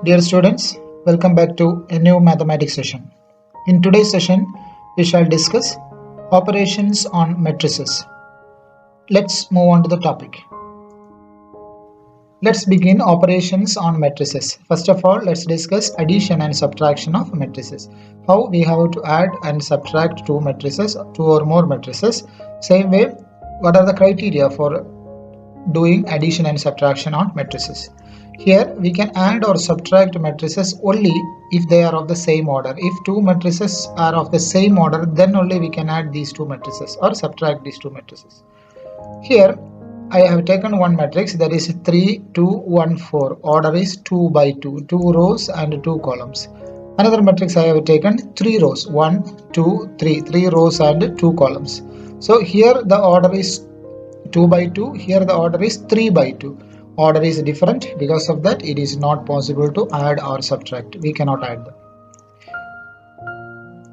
Dear students, welcome back to a new mathematics session. In today's session, we shall discuss operations on matrices. Let's move on to the topic. Let's begin operations on matrices. First of all, let's discuss addition and subtraction of matrices. How we have to add and subtract two or more matrices. Same way, what are the criteria for doing addition and subtraction on matrices? Here we can add or subtract matrices only if they are of the same order. If two matrices are of the same order, then only we can add these two matrices or subtract these two matrices. Here I have taken one matrix, that is 3, 2, 1, 4. Order is 2 by 2, 2 rows and 2 columns. Another matrix I have taken 3 rows, 1, 2, 3, 3 rows and 2 columns. So here the order is 2 by 2, here the order is 3 by 2. Order is different, because of that it is not possible to add or subtract. We cannot add them.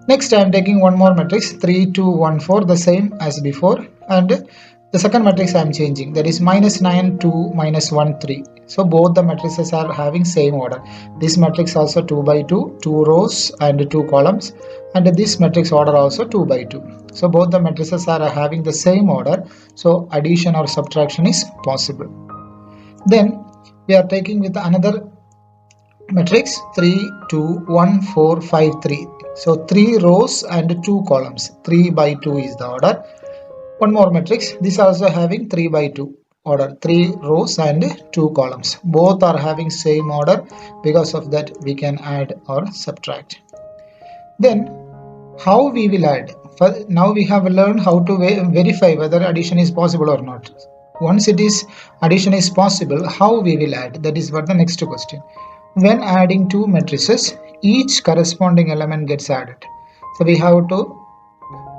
Next I am taking one more matrix 3, 2, 1, 4, the same as before, and the second matrix I am changing, that is -9, 2, -1, 3. So both the matrices are having same order. This matrix also 2 by 2, 2 rows and 2 columns, and this matrix order also 2 by 2. So both the matrices are having the same order, so addition or subtraction is possible. Then we are taking with another matrix 3, 2, 1, 4, 5, 3. So 3 rows and 2 columns. 3 by 2 is the order. One more matrix, this also having 3 by 2 order. 3 rows and 2 columns. Both are having same order, because of that we can add or subtract. Then how we will add? Now we have learned how to verify whether addition is possible or not. Once addition is possible, how we will add? That is what the next question. When adding two matrices, each corresponding element gets added. So we have to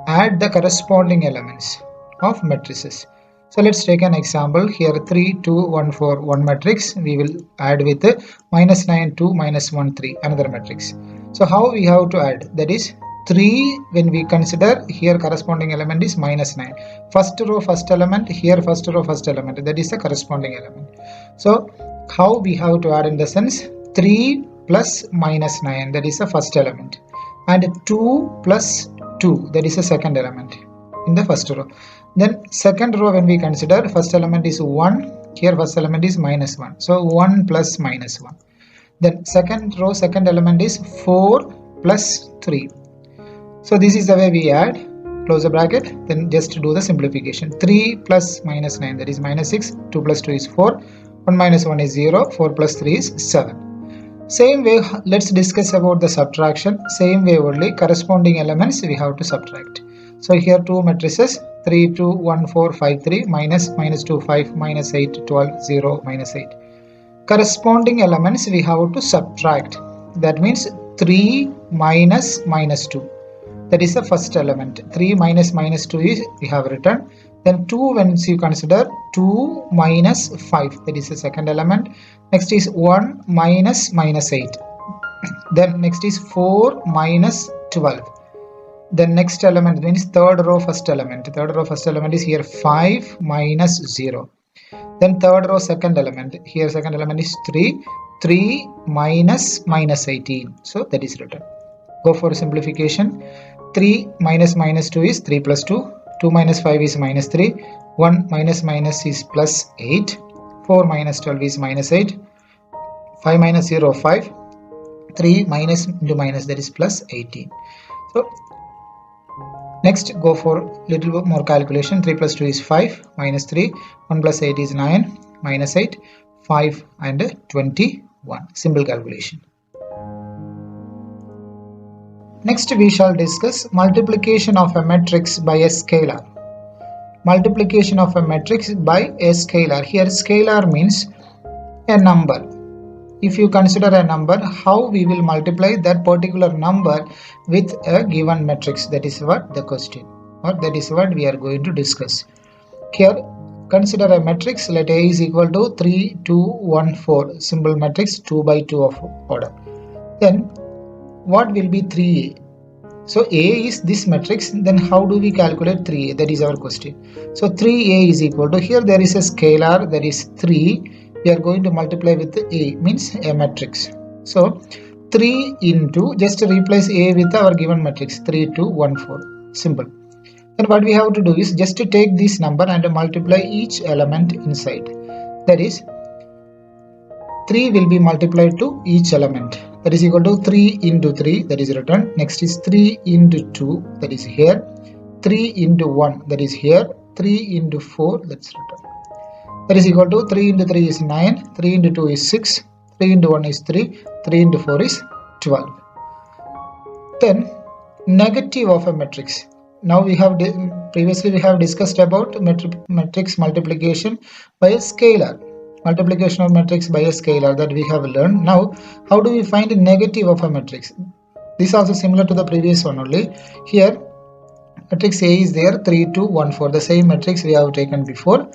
add the corresponding elements of matrices. So let's take an example. Here 3, 2, 1, 4, one matrix. We will add with -9, 2, -1, 3, another matrix. So how we have to add? That is 3, when we consider here corresponding element is -9. First row first element, here first row first element, that is the corresponding element. So how we have to add, in the sense 3 plus -9, that is the first element, and 2 plus 2, that is the second element in the first row. Then second row, when we consider first element is 1, here first element is -1, so 1 plus -1. Then second row second element is 4 plus 3. So this is the way we add, close the bracket, then just do the simplification. 3 plus -9, that is -6, 2 plus 2 is 4, 1 minus 1 is 0, 4 plus 3 is 7. Same way, let's discuss about the subtraction. Same way only, corresponding elements we have to subtract. So here two matrices 3, 2, 1, 4, 5, 3, -2, 5, -8, 12, 0, -8. Corresponding elements we have to subtract. That means 3 minus -2. That is the first element. 3 minus -2 is we have written. Then 2, when you consider 2 minus 5, that is the second element. Next is 1 minus -8. Then next is 4 minus 12. Then next element means third row first element. Third row first element is here 5 minus 0. Then third row second element. Here second element is 3. 3 minus -18. So that is written. Go for simplification. 3 minus -2 is 3 plus 2. 2 minus 5 is -3. 1 minus is +8. 4 minus 12 is -8. 5 minus 0, 5. 3 minus into minus, that is +18. So next go for little bit more calculation. 3 plus 2 is 5, -3. 1 plus 8 is 9, -8. 5 and 21. Simple calculation. Next we shall discuss multiplication of a matrix by a scalar. Multiplication of a matrix by a scalar. Here scalar means a number. If you consider a number, how we will multiply that particular number with a given matrix? That is what the question, or that is what we are going to discuss. Here consider a matrix. Let A is equal to 3, 2, 1, 4. Simple matrix 2 by 2 of order. Then what will be 3A? So A is this matrix, then how do we calculate 3A? That is our question. So 3A is equal to, here there is a scalar, that is 3. We are going to multiply with A, means a matrix. So 3 into, just replace A with our given matrix 3, 2, 1, 4. Simple. Then what we have to do is just to take this number and multiply each element inside. That is 3 will be multiplied to each element. That is equal to 3 into 3, that is written. Next is 3 into 2, that is here. 3 into 1, that is here. 3 into 4, that's written. That is equal to 3 into 3 is 9, 3 into 2 is 6, 3 into 1 is 3, 3 into 4 is 12. Then negative of a matrix. Now we have previously we have discussed about matrix multiplication by a scalar. Multiplication of matrix by a scalar, that we have learned. Now how do we find a negative of a matrix? This is also similar to the previous one only. Here matrix A is there, 3, 2, 1, 4, the same matrix we have taken before.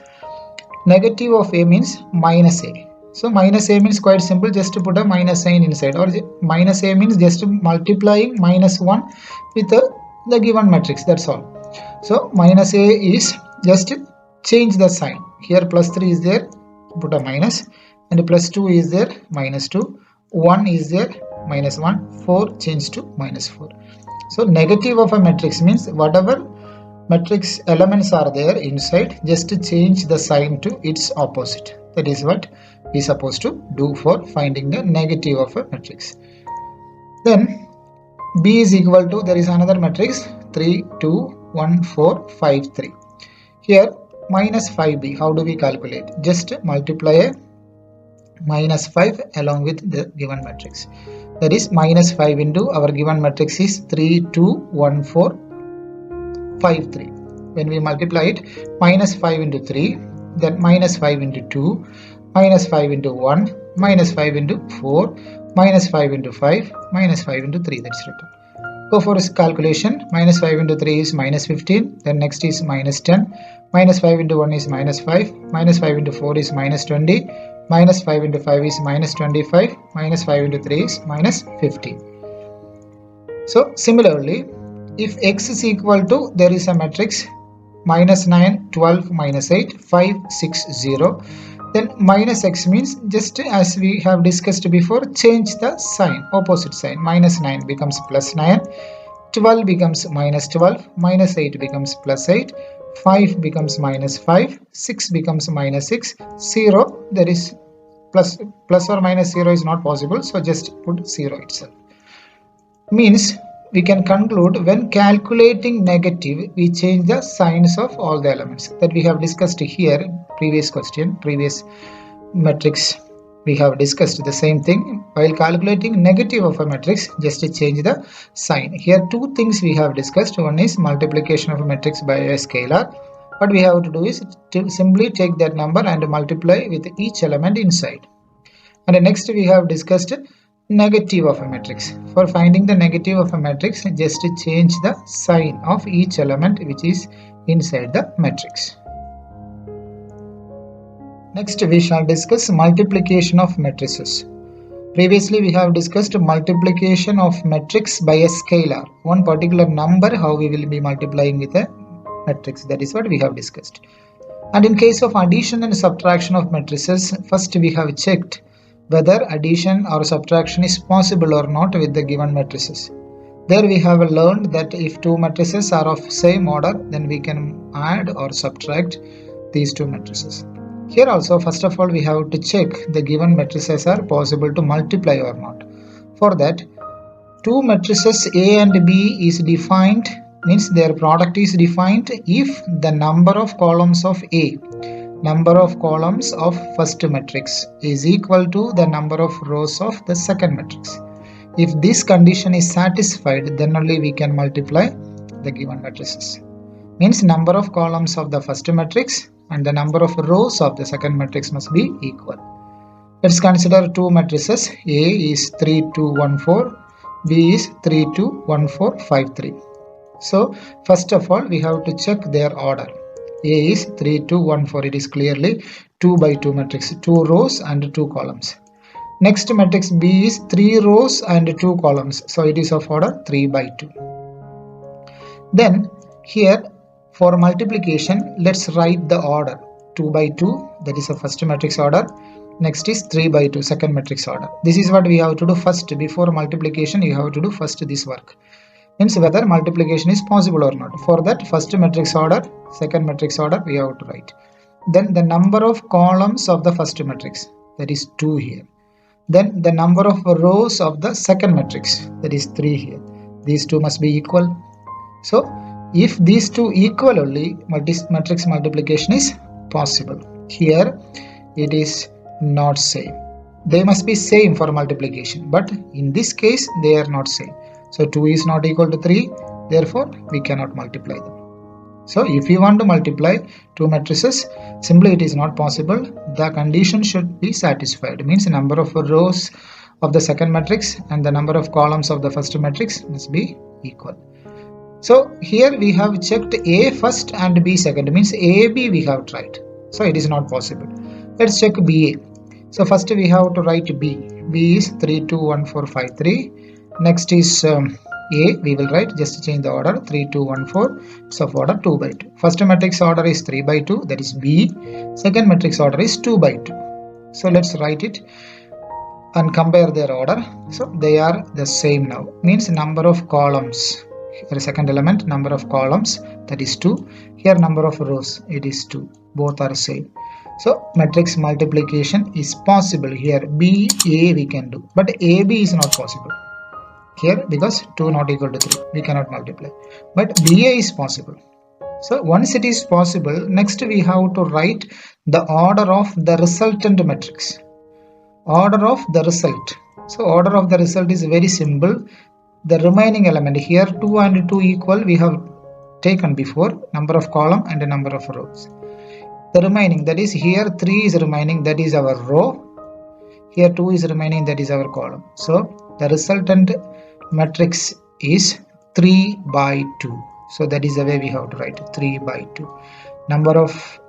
Negative of A means minus A. So minus A means quite simple, just to put a minus sign inside, or minus A means just multiplying minus 1 with the given matrix, that's all. So minus A is just change the sign. Here plus 3 is there, put a minus, and plus 2 is there, minus 2, 1 is there, minus 1, 4 change to minus 4. So negative of a matrix means whatever matrix elements are there inside, just to change the sign to its opposite. That is what we are supposed to do for finding the negative of a matrix. Then B is equal to, there is another matrix 3, 2, 1, 4, 5, 3. Here minus 5b, how do we calculate? Just multiply a minus 5 along with the given matrix. That is minus 5 into our given matrix is 3, 2, 1, 4, 5, 3. When we multiply it, minus 5 into 3, then minus 5 into 2, minus 5 into 1, minus 5 into 4, minus 5 into 5, minus 5 into 3, that's written. Go for a calculation. Minus 5 into 3 is minus 15, then next is minus 10, minus 5 into 1 is minus 5, minus 5 into 4 is minus 20, minus 5 into 5 is minus 25, minus 5 into 3 is minus 15. So similarly, if x is equal to, there is a matrix minus 9, 12, minus 8, 5, 6, 0. Then minus x means, just as we have discussed before, change the sign, opposite sign. Minus 9 becomes plus 9, 12 becomes minus 12, minus 8 becomes plus 8, 5 becomes minus 5, 6 becomes minus 6, 0, there is plus or minus 0 is not possible, so just put 0 itself. Means we can conclude when calculating negative, we change the signs of all the elements that we have discussed here. Previous question, previous matrix, we have discussed the same thing. While calculating negative of a matrix, just to change the sign. Here two things we have discussed. One is multiplication of a matrix by a scalar. What we have to do is to simply take that number and multiply with each element inside. And next we have discussed negative of a matrix. For finding the negative of a matrix, just to change the sign of each element which is inside the matrix. Next we shall discuss multiplication of matrices. Previously we have discussed multiplication of matrix by a scalar. One particular number, how we will be multiplying with a matrix. That is what we have discussed. And in case of addition and subtraction of matrices, first we have checked whether addition or subtraction is possible or not with the given matrices. There we have learned that if two matrices are of same order, then we can add or subtract these two matrices. Here also, first of all, we have to check the given matrices are possible to multiply or not. For that, two matrices A and B is defined, means their product is defined if the number of columns of A, number of columns of first matrix is equal to the number of rows of the second matrix. If this condition is satisfied, then only we can multiply the given matrices. Means number of columns of the first matrix and the number of rows of the second matrix must be equal. Let's consider two matrices. A is 3, 2, 1, 4. B is 3, 2, 1, 4, 5, 3. So first of all, we have to check their order. A is 3, 2, 1, 4. It is clearly 2 by 2 matrix, 2 rows and 2 columns. Next matrix B is 3 rows and 2 columns. So it is of order 3 by 2. Then here for multiplication, let's write the order 2 by 2. That is the first matrix order. Next is 3 by 2, second matrix order. This is what we have to do first. Before multiplication, you have to do first this work. Means whether multiplication is possible or not. For that, first matrix order, second matrix order, we have to write. Then the number of columns of the first matrix, that is 2 here. Then the number of rows of the second matrix, that is 3 here. These two must be equal. So if these two equal only, matrix multiplication is possible. Here it is not same. They must be same for multiplication, but in this case they are not same. So 2 is not equal to 3, therefore we cannot multiply them. So if you want to multiply two matrices, simply it is not possible. The condition should be satisfied. It means the number of rows of the second matrix and the number of columns of the first matrix must be equal. So here we have checked A first and B second, means AB we have tried. So it is not possible. Let's check BA. So first we have to write B. B is 3, 2, 1, 4, 5, 3. Next is A. We will write, just change the order, 3, 2, 1, 4. So order 2 by 2. First matrix order is 3 by 2, that is B. Second matrix order is 2 by 2. So let's write it and compare their order. So they are the same now. Means number of columns. Here second element, number of columns, that is 2. Here number of rows, it is 2. Both are same. So matrix multiplication is possible. Here B, A we can do, but AB is not possible here because 2 not equal to 3. We cannot multiply. But BA is possible. So once it is possible, next we have to write the order of the resultant matrix. Order of the result. So order of the result is very simple. The remaining element here 2 and 2 equal we have taken before, number of column and the number of rows. The remaining, that is here 3 is remaining, that is our row. Here 2 is remaining, that is our column. So the resultant matrix is 3 by 2. So that is the way we have to write 3 by 2. Number of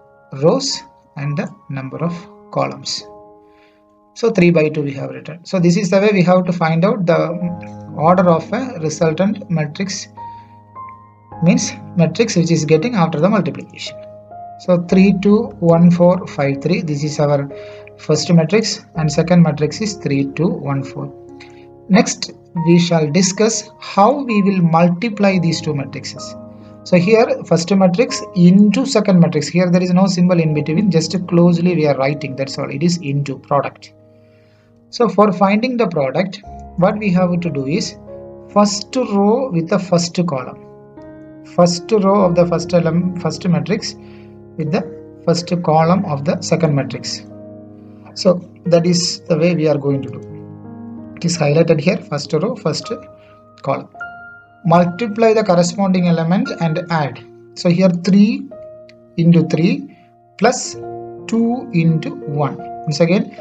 rows and the number of columns. So 3 by 2 we have written. So this is the way we have to find out the order of a resultant matrix, means matrix which is getting after the multiplication. So 3, 2, 1, 4, 5, 3. This is our first matrix and second matrix is 3, 2, 1, 4. Next we shall discuss how we will multiply these two matrices. So here first matrix into second matrix. Here there is no symbol in between, just closely we are writing, that's all. It is into product. So for finding the product, what we have to do is first row with the first column. First row of the first matrix with the first column of the second matrix. So that is the way we are going to do. It is highlighted here, first row, first column. Multiply the corresponding element and add. So here 3 into 3 plus 2 into 1. Once again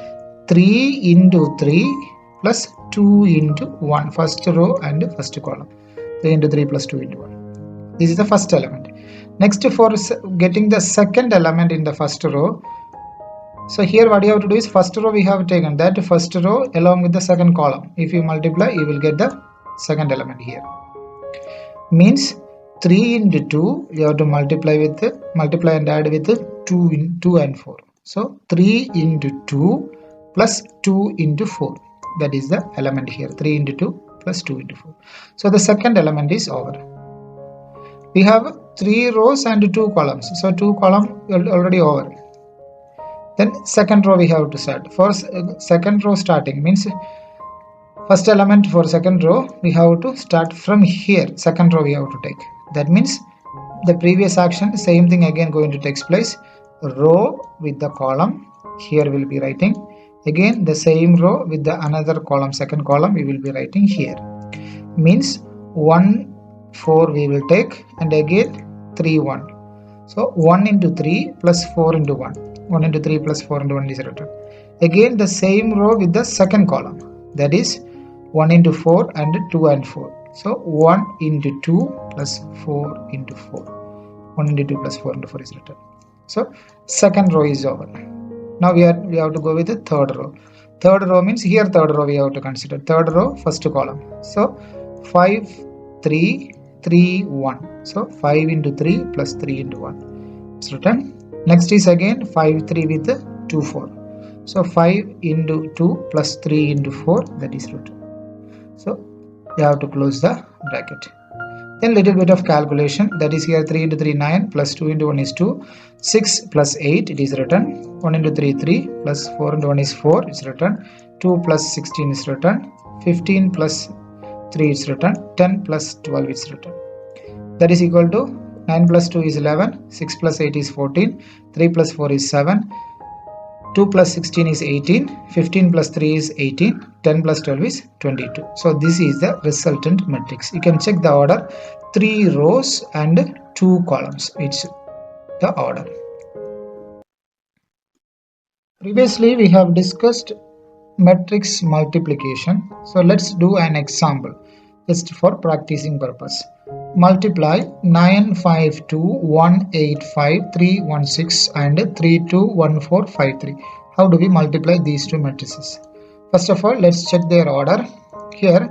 3 into 3 plus 2 into 1. First row and first column. 3 into 3 plus 2 into 1. This is the first element. Next, for getting the second element in the first row, so here what you have to do is first row we have taken that first row along with the second column. If you multiply, you will get the second element here. Means 3 into 2 you have to multiply and add with 2 and 4. So 3 into 2 plus 2 into 4. That is the element here. 3 into 2 plus 2 into 4. So the second element is over. We have 3 rows and 2 columns. So 2 column already over. Then second row we have to start. For second row starting means first element for second row we have to start from here. Second row we have to take. That means the previous action, same thing again going to take place. Row with the column. Here we will be writing. Again the same row with the another column, second column we will be writing here. Means 1, 4 we will take and again 3, 1. So 1 into 3 plus 4 into 1. 1 into 3 plus 4 into 1 is written. Again the same row with the second column. That is 1 into 4 and 2 and 4. So 1 into 2 plus 4 into 4. 1 into 2 plus 4 into 4 is written. So second row is over. Now we have to go with the third row. Third row means here third row we have to consider. Third row first column. So 5, 3, 3, 1. So 5 into 3 plus 3 into 1. It's written. Next is again 5, 3 with 2, 4. So 5 into 2 plus 3 into 4, that is root 2. So you have to close the bracket. Then little bit of calculation, that is here 3 into 3 9 plus 2 into 1 is 2, 6 plus 8 it is written, 1 into 3 3 plus 4 into 1 is 4 is written, 2 plus 16 is written, 15 plus 3 is written, 10 plus 12 is written. That is equal to 9 plus 2 is 11, 6 plus 8 is 14, 3 plus 4 is 7, 2 plus 16 is 18, 15 plus 3 is 18, 10 plus 12 is 22. So this is the resultant matrix. You can check the order, 3 rows and 2 columns. It's the order. Previously we have discussed matrix multiplication. So let's do an example just for practicing purpose. Multiply 952, 185, 316 and 321453. How do we multiply these two matrices? First of all, let's check their order. Here,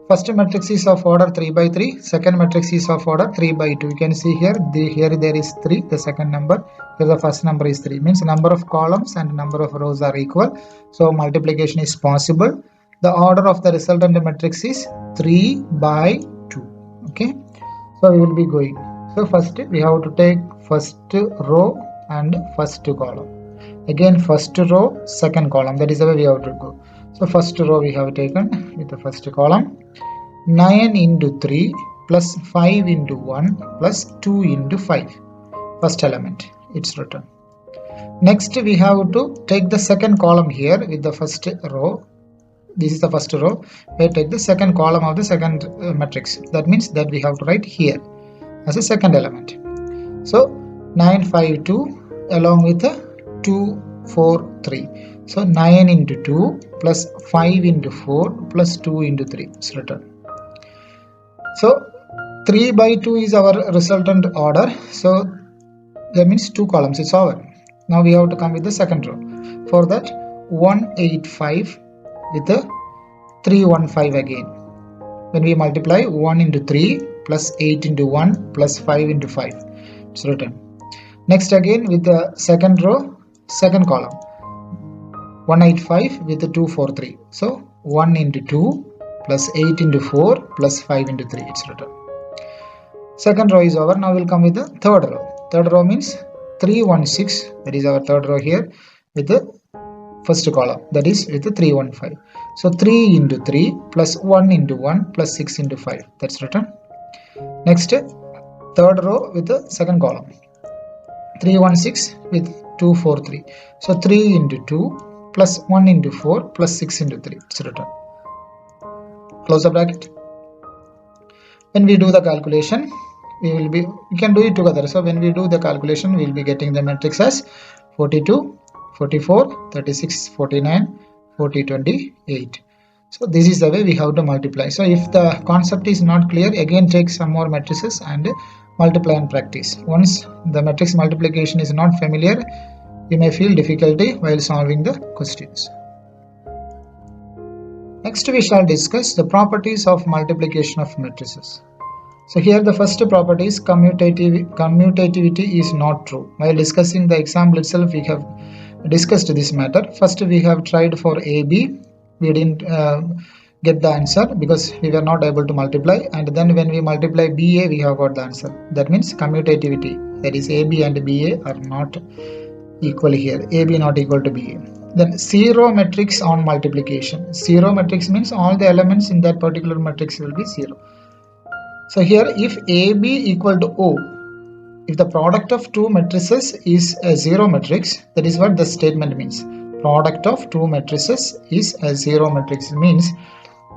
first matrix is of order 3 by 3, second matrix is of order 3 by 2. You can see here, here there is 3, the second number, here the first number is 3. Means number of columns and number of rows are equal. So multiplication is possible. The order of the resultant matrix is 3 by 2. Okay, so we will be going. So first we have to take first row and first column. Again first row, second column. That is the way we have to go. So first row we have taken with the first column. 9 into 3 plus 5 into 1 plus 2 into 5. First element, it's written. Next we have to take the second column here with the first row. This is the first row. We take the second column of the second matrix. That means that we have to write here as a second element. So 952 along with 2 4 3. So 9 into 2 plus 5 into 4 plus 2 into 3 is written. So 3 by 2 is our resultant order. So that means 2 columns is over. Now we have to come with the second row. For that 185 with the 315 again. When we multiply 1 into 3 plus 8 into 1 plus 5 into 5, it's written. Next again with the second row, second column, 185 with the 243. So 1 into 2 plus 8 into 4 plus 5 into 3, it's written. Second row is over. Now we'll come with the third row. Third row means 316, that is our third row here, with the first column, that is with the 315. So 3 into 3 plus 1 into 1 plus 6 into 5, that's written. Next, third row with the second column, 316 with 243. So 3 into 2 plus 1 into 4 plus 6 into 3, it's written. Close the bracket. When we do the calculation, we can do it together. So when we do the calculation, we will be getting the matrix as 42, 44, 36, 49, 40, 28. So this is the way we have to multiply. So if the concept is not clear, again take some more matrices and multiply and practice. Once the matrix multiplication is not familiar, you may feel difficulty while solving the questions. Next we shall discuss the properties of multiplication of matrices. So here the first property is commutativity is not true. While discussing the example itself, we have discussed this matter. First we have tried for AB, we didn't get the answer because we were not able to multiply, and then when we multiply BA we have got the answer. That means commutativity, that is AB and BA are not equal here, AB not equal to BA. Then zero matrix on multiplication. Zero matrix means all the elements in that particular matrix will be zero. So here if AB equal to O, if the product of two matrices is a zero matrix, that is what the statement means. Product of two matrices is a zero matrix means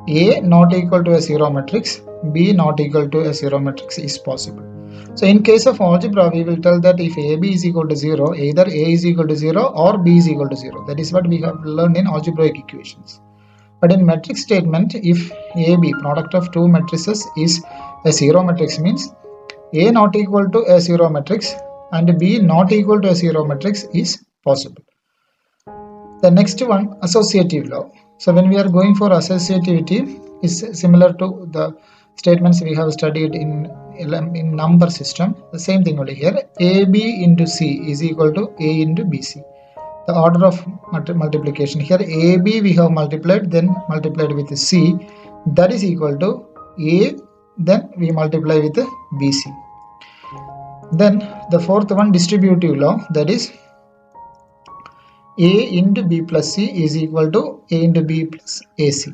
A not equal to a zero matrix, B not equal to a zero matrix is possible. So in case of algebra, we will tell that if AB is equal to 0, either A is equal to 0 or B is equal to 0. That is what we have learned in algebraic equations. But in matrix statement, if AB, product of two matrices, is a zero matrix means A not equal to a zero matrix and B not equal to a zero matrix is possible. The next one, associative law. So when we are going for associativity, is similar to the statements we have studied in number system. The same thing only here. AB into C is equal to A into BC. the order of multiplication. Here AB we have multiplied, then multiplied with C, that is equal to A, then we multiply with BC. Then the fourth one, distributive law, that is A into B plus C is equal to A into B plus AC.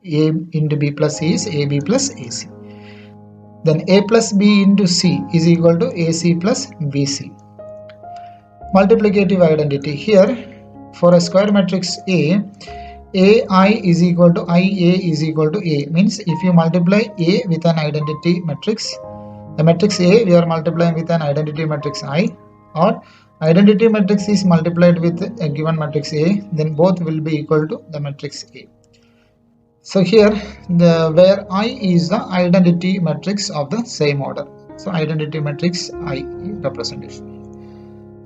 A into B plus C is AB plus AC. Then A plus B into C is equal to AC plus BC. Multiplicative identity. Here for a square matrix A, AI is equal to IA is equal to A. Means if you multiply A with an identity matrix, the matrix A we are multiplying with an identity matrix I, or identity matrix is multiplied with a given matrix A, then both will be equal to the matrix A. So here where I is the identity matrix of the same order. So identity matrix I representation.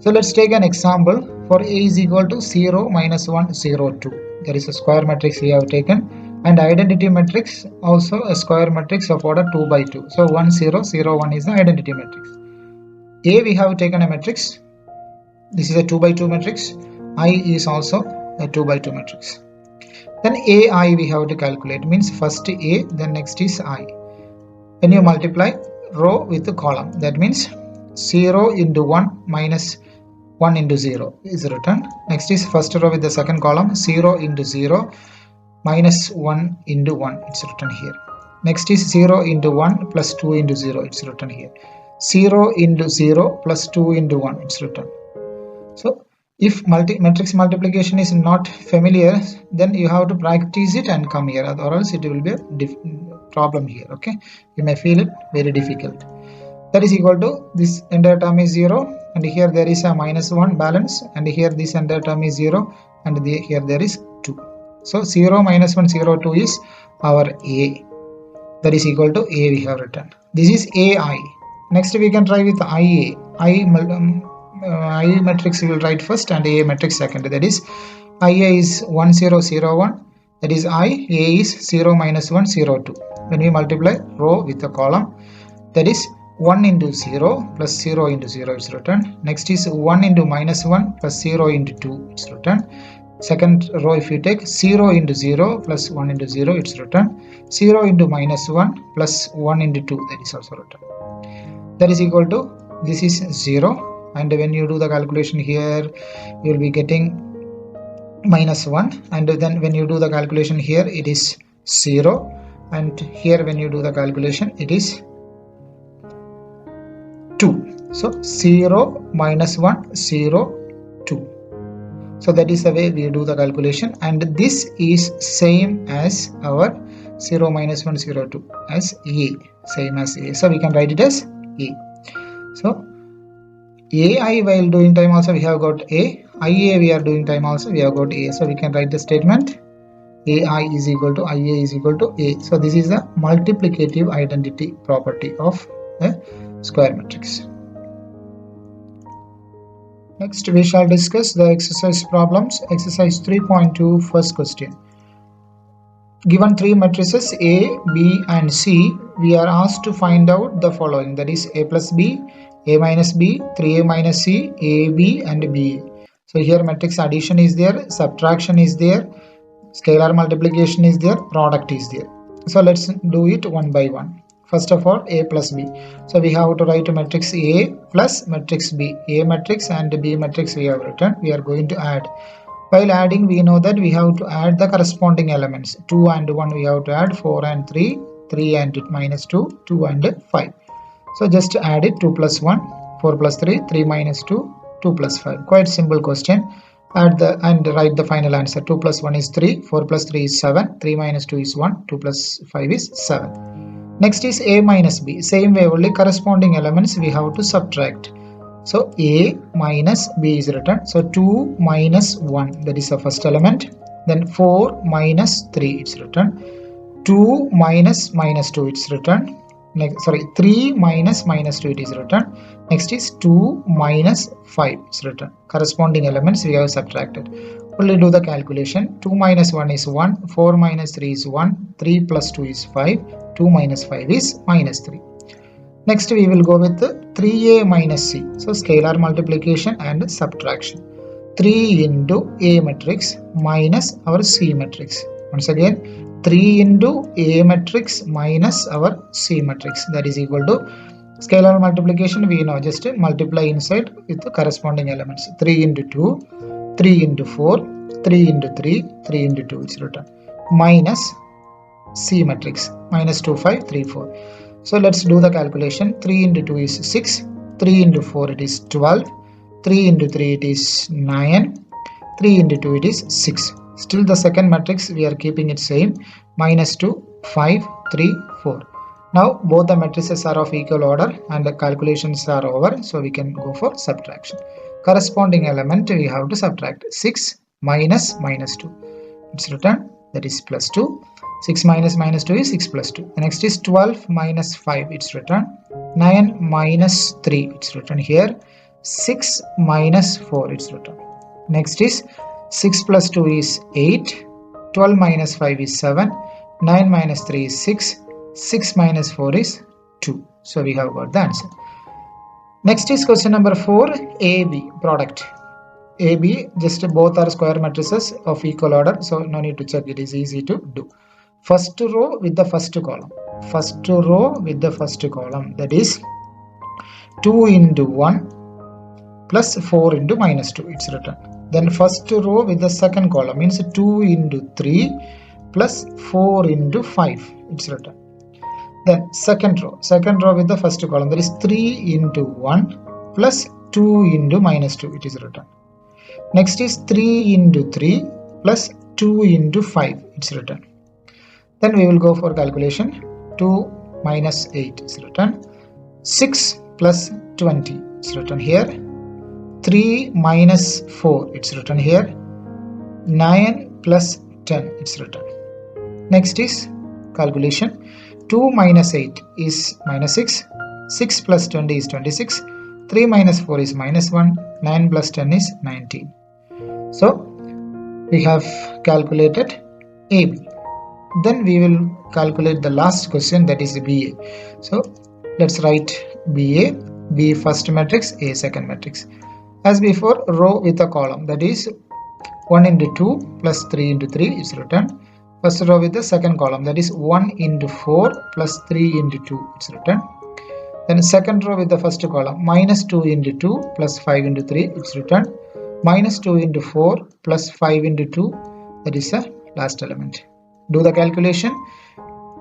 So let's take an example. For A is equal to 0, minus 1, 0, 2. There is a square matrix we have taken, and identity matrix also a square matrix of order 2 by 2. So 1, 0, 0, 1 is the identity matrix. A we have taken a matrix. This is a 2 by 2 matrix. I is also a 2 by 2 matrix. Then AI we have to calculate, means first A, then next is I. When you multiply row with the column, that means 0 into 1 minus 1 into 0 is written. Next is first row with the second column, 0 into 0 minus 1 into 1, it's written here. Next is 0 into 1 plus 2 into 0, it's written here. 0 into 0 plus 2 into 1, it's written. So if matrix multiplication is not familiar, then you have to practice it and come here, or else it will be a problem here. Okay, you may feel it very difficult. That is equal to this entire term is 0, and here there is a minus 1 balance, and here this entire term is 0, and here there is 2. So 0 minus 1, 0, 2 is our A. That is equal to A we have written. This is AI. Next we can try with IA. I matrix we will write first and A matrix second. That is IA is 1, 0, 0, 1. That is I. A is 0 minus 1, 0, 2. When we multiply row with the column, that is 1 into 0 plus 0 into 0 is written. Next is 1 into minus 1 plus 0 into 2 it's written. Second row if you take 0 into 0 plus 1 into 0 it's written. 0 into minus 1 plus 1 into 2, that is also written. That is equal to, this is 0, and when you do the calculation here you will be getting minus 1, and then when you do the calculation here it is 0, and here when you do the calculation it is 2. So 0 minus 1, 0, 2. So that is the way we do the calculation, and this is same as our 0 minus 1, 0, 2 as A, same as A. So we can write it as A. So AI while doing time also we have got A, IA we are doing time also we have got A. So we can write the statement AI is equal to IA is equal to A. So this is the multiplicative identity property of a square matrix. Next we shall discuss the exercise problems. Exercise 3.2, first question. Given three matrices A, B and C, we are asked to find out the following, that is A plus B, A minus B, 3A minus C, AB and BA. So here matrix addition is there, subtraction is there, scalar multiplication is there, product is there. So let's do it one by one. First of all, A plus B. So we have to write matrix A plus matrix B. A matrix and B matrix we have written. We are going to add. While adding, we know that we have to add the corresponding elements. 2 and 1 we have to add, 4 and 3, 3 and minus 2, 2 and 5. So just add it, 2 plus 1, 4 plus 3, 3 minus 2, 2 plus 5. Quite simple question. Add the and write the final answer. 2 plus 1 is 3, 4 plus 3 is 7, 3 minus 2 is 1, 2 plus 5 is 7. Next is A minus B. Same way, only corresponding elements we have to subtract. So A minus B is written. So 2 minus 1, that is the first element. Then 4 minus 3 it's written. 2 minus minus 2 it's written. Next, 3 minus minus 2 it is written. Next is 2 minus 5 it's written. Corresponding elements we have subtracted. Only do the calculation. 2 minus 1 is 1, 4 minus 3 is 1, 3 plus 2 is 5, 2 minus 5 is minus 3. Next we will go with the 3A minus C. So scalar multiplication and subtraction. 3 into A matrix minus our C matrix. Once again, 3 into A matrix minus our C matrix, that is equal to scalar multiplication. We know, just multiply inside with the corresponding elements. 3 into 2, 3 into 4, 3 into 3, 3 into 2 is written, minus C matrix, minus 2, 5, 3, 4. So let's do the calculation. 3 into 2 is 6, 3 into 4 it is 12, 3 into 3 it is 9, 3 into 2 it is 6. Still the second matrix we are keeping it same, minus 2, 5, 3, 4. Now both the matrices are of equal order and the calculations are over, so we can go for subtraction. Corresponding element we have to subtract. 6 minus minus 2, it's written, that is plus 2. 6 minus minus 2 is 6 plus 2. The next is 12 minus 5, it's written. 9 minus 3, it's written here. 6 minus 4, it's written. Next is 6 plus 2 is 8. 12 minus 5 is 7. 9 minus 3 is 6. 6 minus 4 is 2. So we have got the answer. Next is question number 4, AB product. AB, just both are square matrices of equal order, so no need to check, it is easy to do. First row with the first column. First row with the first column, that is 2 into 1 plus 4 into minus 2, it's written. Then first row with the second column means 2 into 3 plus 4 into 5, it's written. Then second row with the first column, that is 3 into 1 plus 2 into minus 2, it is written. Next is 3 into 3 plus 2 into 5, it's written. Then we will go for calculation. 2 minus 8 is written. 6 plus 20 is written here. 3 minus 4 it's written here. 9 plus 10 it's written. Next is calculation. 2 minus 8 is minus 6. 6 plus 20 is 26. 3 minus 4 is minus 1. 9 plus 10 is 19. So we have calculated AB. Then we will calculate the last question, that is BA. So let's write BA. B first matrix, A second matrix. As before, row with a column, that is 1 into 2 plus 3 into 3 is written. First row with the second column, that is 1 into 4 plus 3 into 2 it's written. Then second row with the first column, minus 2 into 2 plus 5 into 3 it's written. Minus 2 into 4 plus 5 into 2, that is the last element. Do the calculation.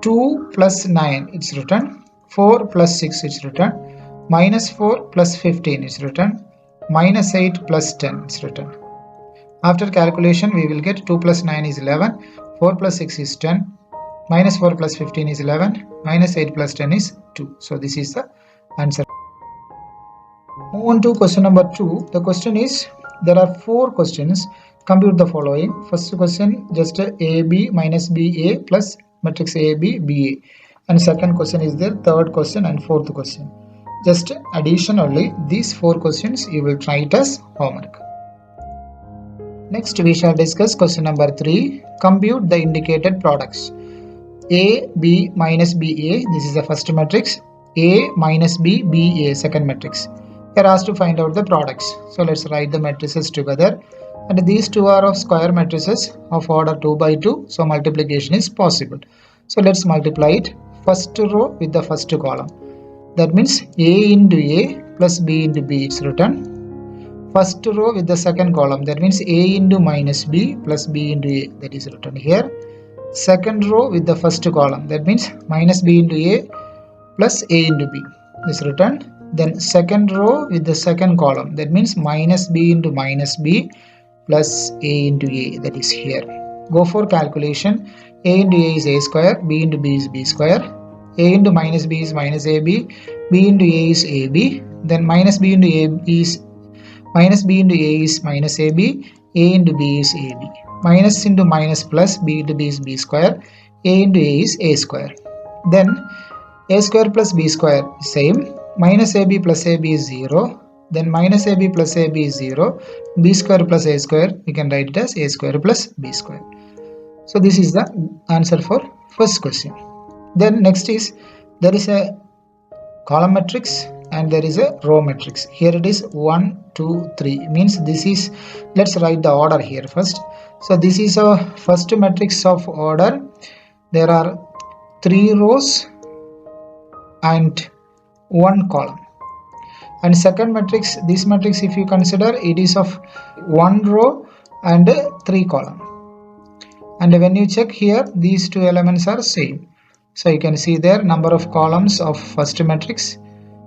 2 plus 9 it's written. 4 plus 6 it's written. Minus 4 plus 15 is written. Minus 8 plus 10 is written. After calculation we will get 2 plus 9 is 11. 4 plus 6 is 10. Minus 4 plus 15 is 11. Minus 8 plus 10 is 2. So this is the answer. Move on to question number 2. The question is, there are 4 questions. Compute the following. First question, just AB minus BA plus matrix AB, BA. And second question is there, third question and fourth question. Just addition only. These 4 questions you will try it as homework. Next we shall discuss question number 3. Compute the indicated products. A, B minus BA, this is the first matrix. A minus B, BA, second matrix. We are asked to find out the products. So let's write the matrices together. And these two are of square matrices of order 2 by 2. So multiplication is possible. So let's multiply it. First row with the first column. That means A into A plus B into B it's written. First row with the second column. That means A into minus B plus B into A. That is written here. Second row with the first column. That means minus B into A plus A into B is written. Then second row with the second column. That means minus B into minus B plus A into A, that is here. Go for calculation. A into A is A square, B into B is B square. A into minus B is minus AB, B into A is AB. Then minus B into A is minus B into A is minus AB, A into B is AB. Minus into minus plus, B into B is B square, A into A is A square. Then A square plus B square is same. Minus AB plus AB is 0. Then minus AB plus AB is 0. B square plus A square, we can write it as A square plus B square. So this is the answer for first question. Then next is, there is a column matrix and there is a row matrix. Here it is 1, 2, 3, means this is, let's write the order here first. So this is a first matrix of order. There are 3 rows and 1 column. And second matrix, this matrix if you consider, it is of 1 row and 3 column. And when you check here, these two elements are same. So you can see there number of columns of first matrix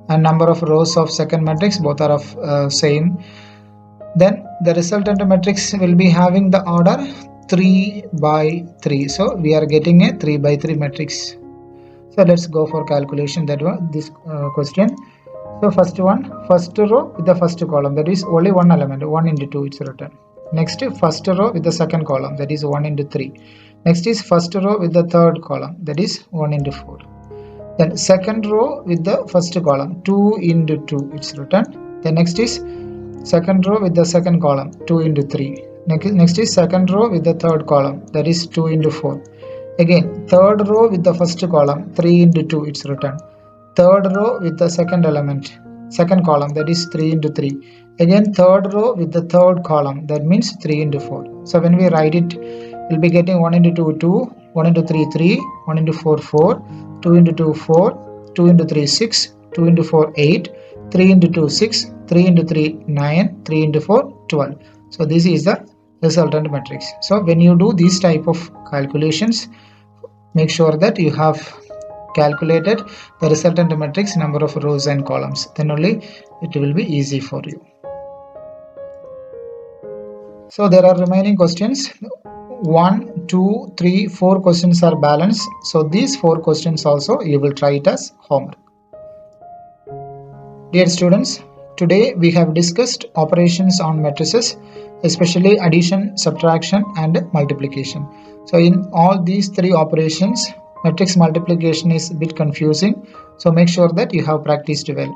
and number of rows of second matrix, both are of same. Then the resultant matrix will be having the order 3 by 3. So we are getting a 3 by 3 matrix. So let's go for calculation that one, this question. So first one, first row with the first column, that is only one element, 1 into 2 it's written. Next, first row with the second column, that is 1 into 3. Next is first row with the third column, that is 1 into 4. Then second row with the first column, 2 into 2 it's written. Then next is second row with the second column, 2 into 3. Next is second row with the third column, that is 2 into 4. Again, third row with the first column, 3 into 2 it's written. Third row with the second element, second column, that is 3 into 3. Again, third row with the third column, that means 3 into 4. So when we write it, we'll be getting 1 into 2, 2, 1 into 3, 3, 1 into 4, 4, 2 into 2, 4, 2 into 3, 6, 2 into 4, 8, 3 into 2, 6, 3 into 3, 9, 3 into 4, 12. So this is the resultant matrix. So when you do these type of calculations, make sure that you have calculated the resultant matrix number of rows and columns, then only it will be easy for you. So there are remaining questions. 1, 2, 3, 4 questions are balanced. So these 4 questions also you will try it as homework. Dear students, today we have discussed operations on matrices, especially addition, subtraction and multiplication. So in all these 3 operations, matrix multiplication is a bit confusing, so make sure that you have practiced well.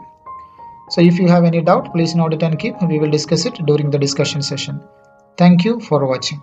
So if you have any doubt, please note it and keep. We will discuss it during the discussion session. Thank you for watching.